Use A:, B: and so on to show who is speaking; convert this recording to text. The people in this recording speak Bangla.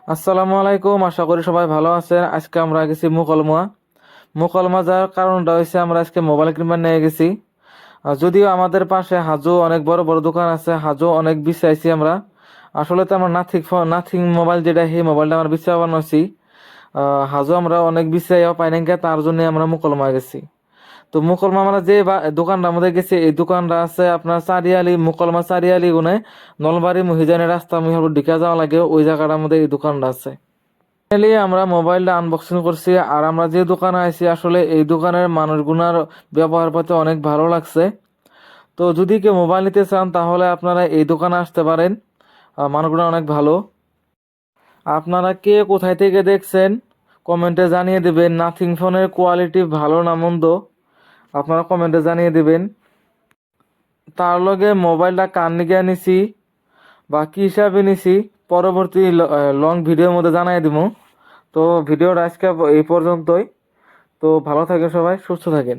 A: আসসালামু আলাইকুম, আশা করি সবাই ভালো আছেন। আজকে আমরা গেছি মুকলমা। মুকলমা যাওয়ার কারণটা হয়েছে আমরা আজকে মোবাইল কিনবার নিয়ে গেছি। যদিও আমাদের পাশে হাজো অনেক বড় বড় দোকান আছে, হাজো অনেক বিচাইছি আমরা। আসলে তো আমরা নাথিং নাথিং মোবাইল যেটা, সেই মোবাইলটা আমরা বিচার বানাইছি। হাজো আমরা অনেক বিচাইও পাই নাই, তার জন্য আমরা মুকলমা গেছি। তো মুকলমা আমরা যে দোকানটার মধ্যে গেছি, এই দোকানটা আছে আপনার চারিয়ালি, মুকলমা চারিয়ালি গুনে নলবাড়ি মহিজানের রাস্তা মহিপুর দিকে যাওয়া লাগে, ওই জায়গাটার মধ্যে এই দোকানটা আছে। ফাইনালি আমরা মোবাইলটা আনবক্সিং করছি। আর আমরা যে দোকানে আইছি, আসলে এই দোকানের মানুষগুনার ব্যবহার পাতে অনেক ভালো লাগছে। তো যদি কেউ মোবাইল নিতে চান তাহলে আপনারা এই দোকানে আসতে পারেন। মানুষগুলো অনেক ভালো। আপনারা কে কোথায় থেকে দেখছেন কমেন্টে জানিয়ে দিবেন। নাথিং ফোনের কোয়ালিটি ভালো না মন্দ আপনারা কমেন্টে জানিয়ে দিবেন। তার লগে মোবাইলটা কার নিকে নিছি বা কি হিসাবে নিছি পরবর্তী লং ভিডিওর মধ্যে জানাই দিব। তো ভিডিওটা আজকে এই পর্যন্তই। তো ভালো থাকেন সবাই, সুস্থ থাকেন।